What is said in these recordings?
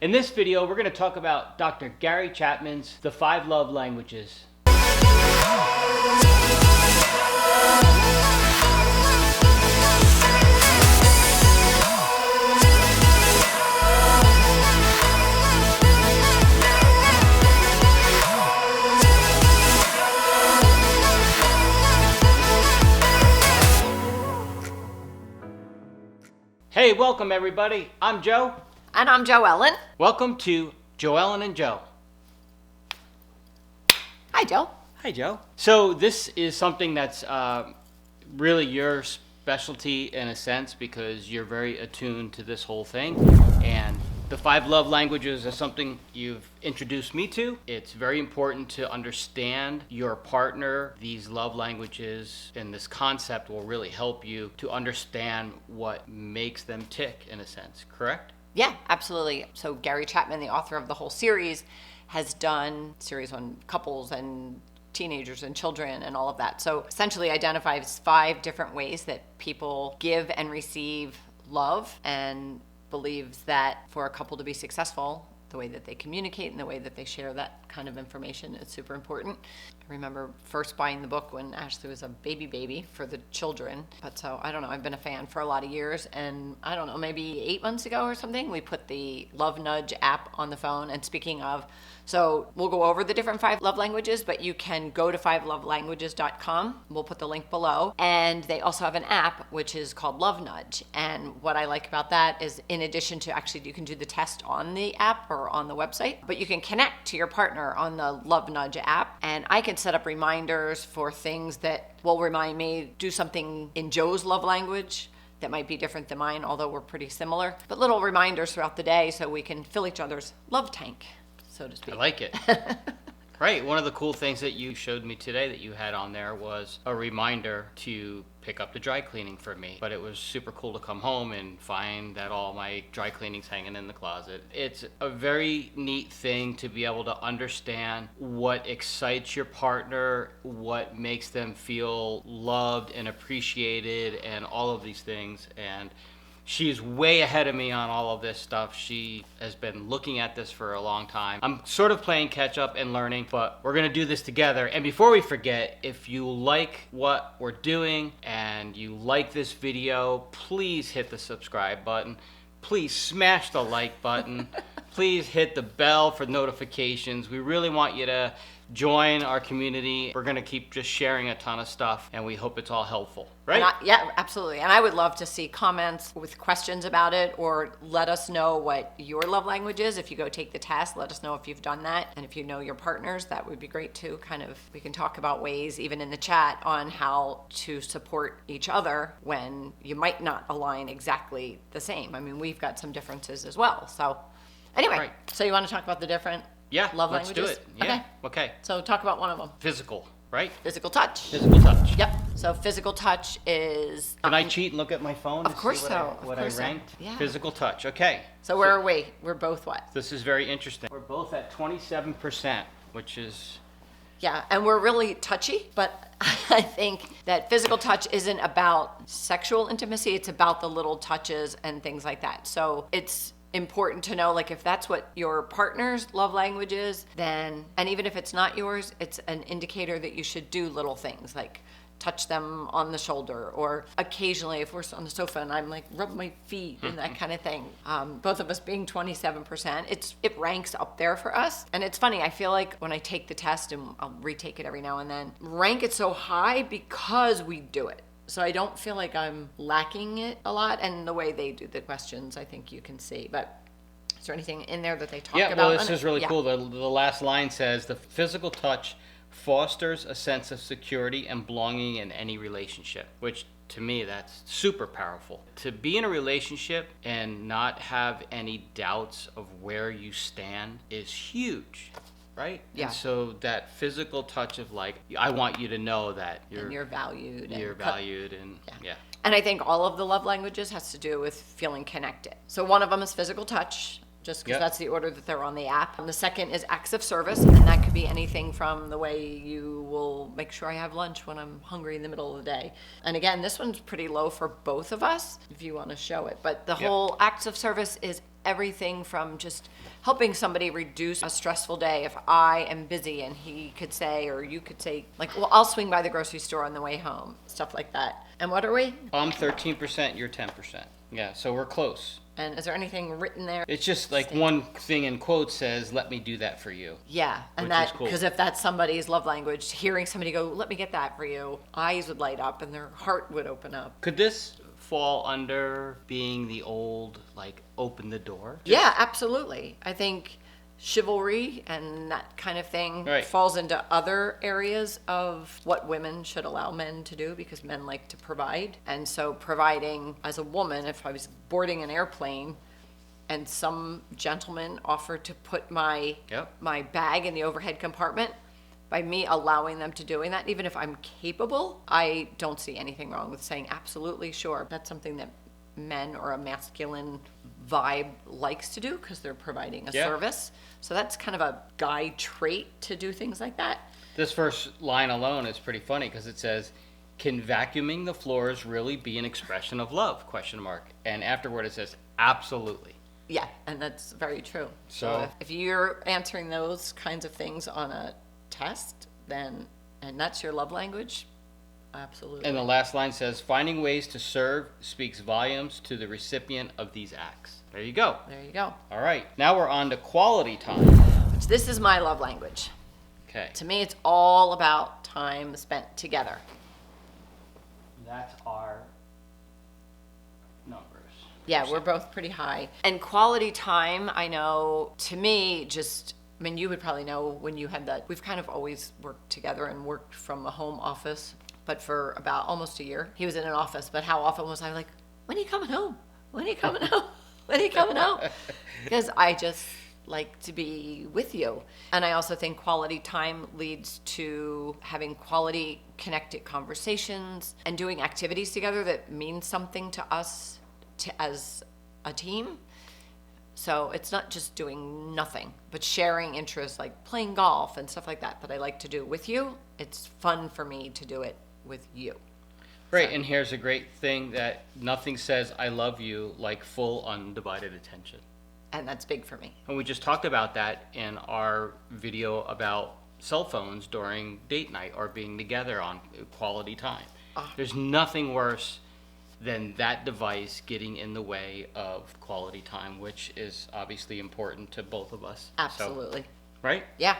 In this video, we're going to talk about Dr. Gary Chapman's The 5 Love Languages. Hey, welcome everybody. I'm Joe. And I'm Joellen. Welcome to Joellen and Joe. Hi, Joe. Hi, Joe. So this is something that's really your specialty in a sense because you're very attuned to this whole thing. And the 5 love languages is something you've introduced me to. It's very important to understand your partner. These love languages and this concept will really help you to understand what makes them tick in a sense, correct? Yeah, absolutely. So Gary Chapman, the author of the whole series, has done series on couples and teenagers and children and all of that. So essentially identifies 5 different ways that people give and receive love, and believes that for a couple to be successful, the way that they communicate and the way that they share that kind of information is super important. I remember first buying the book when Ashley was a baby for the children. But so, I don't know, I've been a fan for a lot of years. And I don't know, maybe 8 months ago or something, we put the Love Nudge app on the phone. And speaking of, so we'll go over the different 5 love languages, but you can go to 5lovelanguages.com. We'll put the link below. And they also have an app, which is called Love Nudge. And what I like about that is, in addition to actually, you can do the test on the app or on the website, but you can connect to your partner on the Love Nudge app. And I can set up reminders for things that will remind me, do something in Joe's love language that might be different than mine, although we're pretty similar, but little reminders throughout the day so we can fill each other's love tank, so to speak. I like it. Right. One of the cool things that you showed me today that you had on there was a reminder to pick up the dry cleaning for me. But it was super cool to come home and find that all my dry cleaning's hanging in the closet. It's a very neat thing to be able to understand what excites your partner, what makes them feel loved and appreciated, and all of these things. And she's way ahead of me on all of this stuff. She has been looking at this for a long time. I'm sort of playing catch up and learning, but we're gonna do this together. And before we forget, if you like what we're doing and you like this video, please hit the subscribe button. Please smash the like button. Please hit the bell for notifications. We really want you to join our community. We're going to keep just sharing a ton of stuff, and we hope it's all helpful, right? Yeah, absolutely. And I would love to see comments with questions about it, or let us know what your love language is. If you go take the test, let us know if you've done that. And if you know your partners, that would be great too. We can talk about ways, even in the chat, on how to support each other when you might not align exactly the same. I mean, we've got some differences as well. So anyway, Right. So you want to talk about the different love let's languages? do it. Yeah. Okay. So talk about one of them. Physical, right? Physical touch. Physical touch. Yep. So physical touch is... Can I cheat and look at my phone? Of course so. What I ranked? Yeah. Physical touch. Okay. So where are we? We're both what? This is very interesting. We're both at 27%, which is... Yeah, and we're really touchy, but I think that physical touch isn't about sexual intimacy. It's about the little touches and things like that. So it's important to know, like, if that's what your partner's love language is, then, and even if it's not yours, it's an indicator that you should do little things like touch them on the shoulder, or occasionally if we're on the sofa and I'm like, rub my feet and that kind of thing. Both of us being 27%, it ranks up there for us. And it's funny, I feel like when I take the test, and I'll retake it every now and then, rank it so high because we do it. So I don't feel like I'm lacking it a lot. And the way they do the questions, I think you can see. But is there anything in there that they talk about? Yeah, well, this is really cool. The last line says, the physical touch fosters a sense of security and belonging in any relationship, which to me, that's super powerful. To be in a relationship and not have any doubts of where you stand is huge. Right? Yeah. And so that physical touch of, like, I want you to know that you're valued. You're valued and yeah. And I think all of the love languages has to do with feeling connected. So one of them is physical touch. just because that's the order that they're on the app. And the second is acts of service, and that could be anything from the way you will make sure I have lunch when I'm hungry in the middle of the day. And again, this one's pretty low for both of us, if you want to show it. But the whole acts of service is everything from just helping somebody reduce a stressful day. If I am busy and he could say, or you could say, like, well, I'll swing by the grocery store on the way home, stuff like that. And what are we? I'm 13%, you're 10%. Yeah, so we're close. And is there anything written there? It's just like one thing in quotes says, let me do that for you. Yeah, and Which that, is cool. because if that's somebody's love language, hearing somebody go, let me get that for you, eyes would light up and their heart would open up. Could this fall under being the old, like, open the door? Yeah, absolutely. I think chivalry and that kind of thing Right. falls into other areas of what women should allow men to do, because men like to provide. And so providing, as a woman, if I was boarding an airplane and some gentleman offered to put my Yep. my bag in the overhead compartment, by me allowing them to doing that, even if I'm capable, I don't see anything wrong with saying absolutely sure. That's something that men or a masculine vibe likes to do because they're providing a Yeah. service. So that's kind of a guy trait to do things like that. This first line alone is pretty funny because it says, can vacuuming the floors really be an expression of love? Question mark. And afterward it says, absolutely. Yeah, and that's very true. So- if you're answering those kinds of things on a test, then, and that's your love language, absolutely. And the last line says, finding ways to serve speaks volumes to the recipient of these acts. There you go. There you go. All right. Now we're on to quality time. Which this is my love language. Okay. To me, it's all about time spent together. That's our numbers. Yeah, we're both pretty high. And quality time, I know, to me, just, I mean, you would probably know when you had that. We've kind of always worked together and worked from a home office, but for about almost a year. He was in an office, but how often was I like, when are you coming home? When are you coming home? When are you coming home? Because I just like to be with you. And I also think quality time leads to having quality connected conversations and doing activities together that mean something to us as a team. So it's not just doing nothing, but sharing interests like playing golf and stuff like that I like to do with you. It's fun for me to do it with you. Right, and here's a great thing that nothing says I love you like full undivided attention. And that's big for me. And we just talked about that in our video about cell phones during date night or being together on quality time. There's nothing worse than that device getting in the way of quality time, which is obviously important to both of us. Absolutely. So, right? Yeah.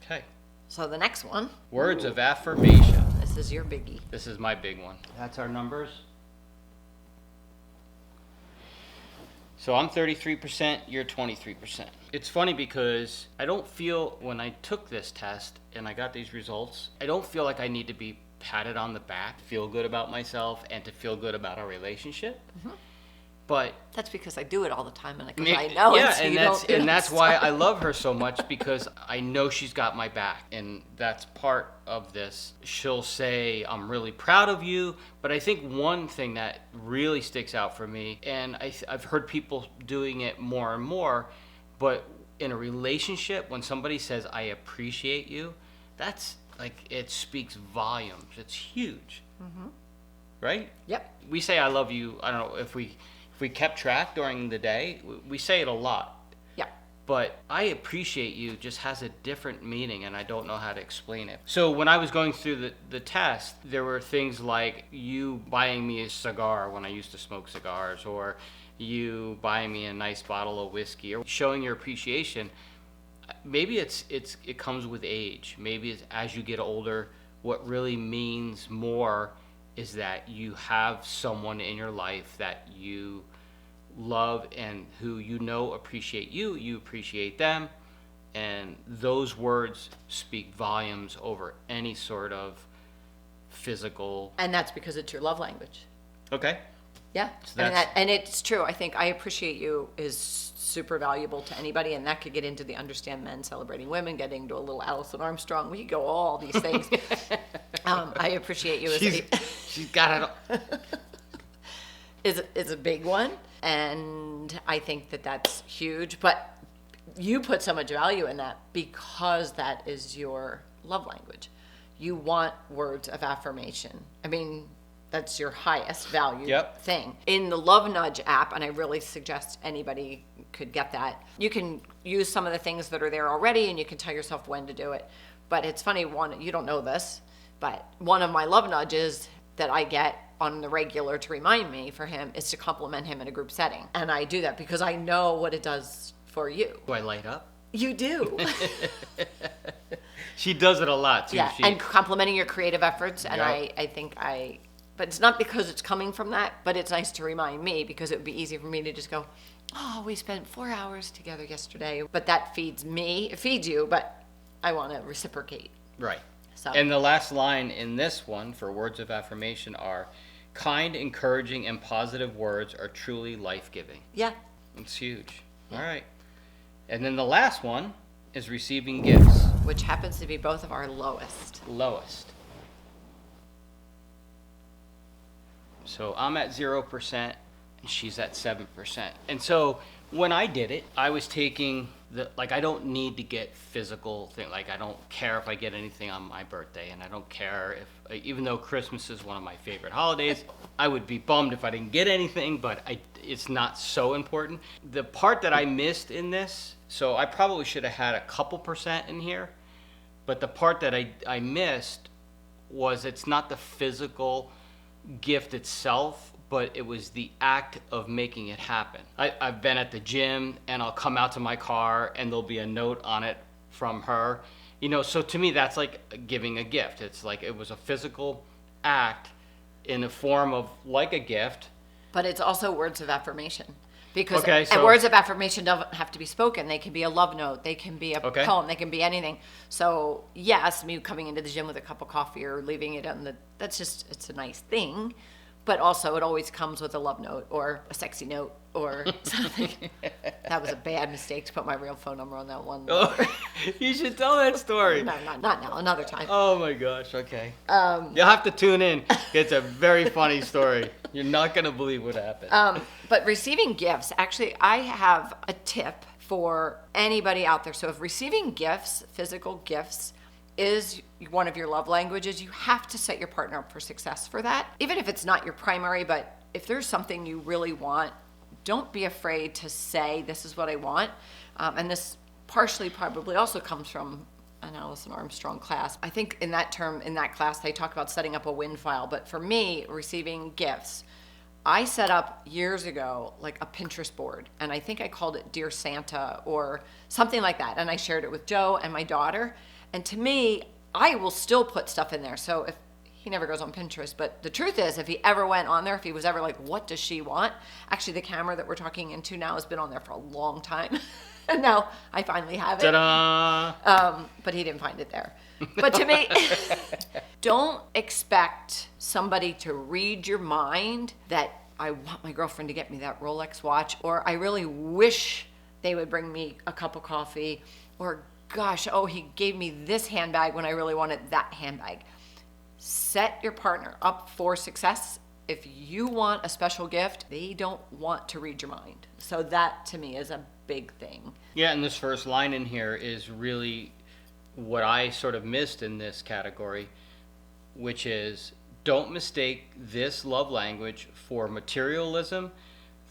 Okay. So the next one, Words of affirmation. this is your biggie. This is my big one. That's our numbers. So I'm 33%, you're 23%. It's funny because I don't feel, when I took this test and I got these results, I don't feel like I need to be patted on the back, feel good about myself, and to feel good about our relationship. But That's because I do it all the time, and because I know yeah, it, so and you that's don't do and it, that's so- why I love her so much, because I know she's got my back, and that's part of this. She'll say, "I'm really proud of you," but I think one thing that really sticks out for me, and I've heard people doing it more and more, but in a relationship, when somebody says, "I appreciate you," that's like, it speaks volumes. It's huge, right? Yep. We say "I love you." I don't know if we kept track during the day. We say it a lot, Yeah. but "I appreciate you" just has a different meaning, and I don't know how to explain it. So when I was going through the test, there were things like you buying me a cigar when I used to smoke cigars, or you buying me a nice bottle of whiskey, or showing your appreciation. Maybe it comes with age. Maybe it's as you get older, what really means more is that you have someone in your life that you love and who you know appreciate you, you appreciate them, and those words speak volumes over any sort of physical. And that's because it's your love language. Okay. Yeah. So I mean, that's- and it's true. I think "I appreciate you" is super valuable to anybody, and that could get into the "understand men celebrating women," getting to a little Alison Armstrong. We could go all these things. "I appreciate you" She's got it. is a big one, and I think that that's huge. But you put so much value in that because that is your love language. You want words of affirmation. I mean, That's your highest value Yep. thing. In the Love Nudge app, and I really suggest anybody could get that, you can use some of the things that are there already and you can tell yourself when to do it. But it's funny, you don't know this, but one of my Love Nudges that I get on the regular to remind me for him is to compliment him in a group setting. And I do that because I know what it does for you. Do I light up? You do. She does it a lot too. Yeah, and complimenting your creative efforts. And Yep. I think but it's not because it's coming from that, but it's nice to remind me because it would be easy for me to just go, oh, we spent 4 hours together yesterday. But that feeds me. It feeds you, but I want to reciprocate. Right. So. And the last line in this one for words of affirmation are, kind, encouraging, and positive words are truly life-giving. Yeah. It's huge. All right. And then the last one is receiving gifts. Which happens to be both of our lowest. Lowest. So I'm at 0% and she's at 7%. And so when I did it, I was taking I don't need to get physical thing. Like, I don't care if I get anything on my birthday, and I don't care if, even though Christmas is one of my favorite holidays, I would be bummed if I didn't get anything, but it's not so important. The part that I missed in this, so I probably should have had a couple percent in here, but the part that I missed was it's not the physical gift itself, but it was the act of making it happen. I've been at the gym and I'll come out to my car and there'll be a note on it from her. So to me that's like giving a gift. It's like it was a physical act in the form of like a gift. But it's also words of affirmation. Because so words of affirmation don't have to be spoken. They can be a love note. They can be a poem. They can be anything. So yes, me coming into the gym with a cup of coffee or leaving it it's a nice thing. But also it always comes with a love note or a sexy note or something. That was a bad mistake to put my real phone number on that one. Oh, you should tell that story. No, not now. Another time. Oh my gosh, okay. You'll have to tune in. It's a very funny story. You're not going to believe what happened. But receiving gifts, actually, I have a tip for anybody out there. So if receiving gifts, physical gifts, is one of your love languages, you have to set your partner up for success for that. Even if it's not your primary, but if there's something you really want, don't be afraid to say, this is what I want. And this partially probably also comes from an Allison Armstrong class. I think in that class, they talk about setting up a win file. But for me, receiving gifts, I set up years ago like a Pinterest board, and I think I called it Dear Santa or something like that. And I shared it with Joe and my daughter. And to me, I will still put stuff in there. So if he never goes on Pinterest, but the truth is, if he ever went on there, if he was ever like, what does she want? Actually, the camera that we're talking into now has been on there for a long time. And now I finally have it. Ta-da! But he didn't find it there. But to me, don't expect somebody to read your mind that I want my girlfriend to get me that Rolex watch, or I really wish they would bring me a cup of coffee, or gosh, he gave me this handbag when I really wanted that handbag. Set your partner up for success. If you want a special gift, they don't want to read your mind. So that to me is a big thing. Yeah, and this first line in here is really what I sort of missed in this category, which is, don't mistake this love language for materialism.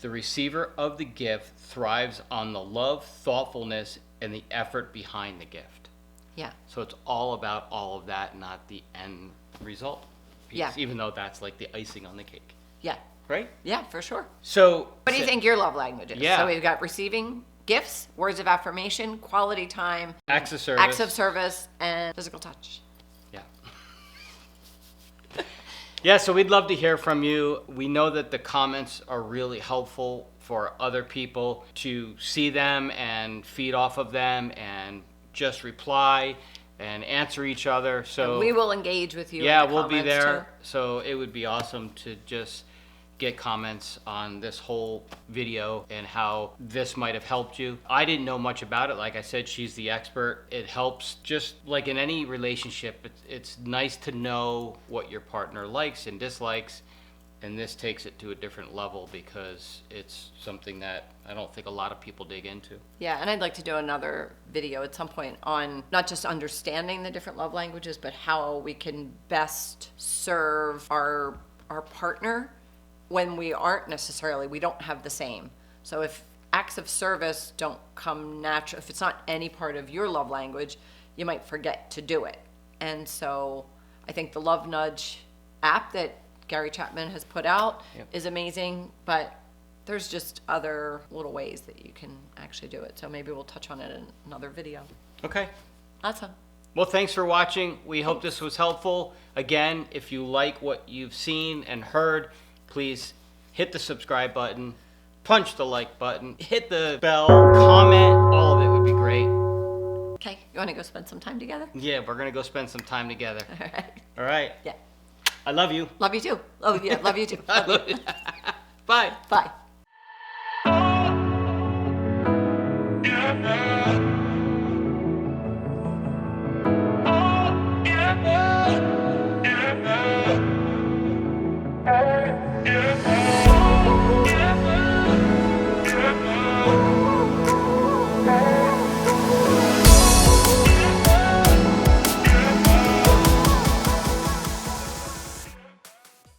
The receiver of the gift thrives on the love, thoughtfulness, and the effort behind the gift. Yeah. So it's all about all of that, not the end result piece, Yeah. even though that's like the icing on the cake. Yeah. Right? Yeah, for sure. So What do you think your love language is? Yeah. So we've got receiving gifts, words of affirmation, quality time, acts of service. acts of service, and physical touch. Yeah. Yeah, so we'd love to hear from you. We know that the comments are really helpful for other people to see them and feed off of them and just reply and answer each other. So And we will engage with you. yeah, in the we'll be comments, there. too. So it would be awesome to just get comments on this whole video and how this might have helped you. I didn't know much about it. Like I said, she's the expert. It helps, just like in any relationship, it's nice to know what your partner likes and dislikes. And this takes it to a different level because it's something that I don't think a lot of people dig into. Yeah, and I'd like to do another video at some point on not just understanding the different love languages, but how we can best serve our our partner when we aren't necessarily, we don't have the same. So if acts of service don't come natural, if it's not any part of your love language, you might forget to do it. And so I think the Love Nudge app that Gary Chapman has put out is amazing, but there's just other little ways that you can actually do it. So maybe we'll touch on it in another video. Okay. Awesome. Well, thanks for watching. We hope this was helpful. Again, if you like what you've seen and heard, please hit the subscribe button, punch the like button, hit the bell, comment. All of it would be great. Okay, you want to go spend some time together? Yeah, we're going to go spend some time together. All right. All right. Yeah. I love you. Love you too. Oh, yeah, love you too. I love you. Bye. Bye.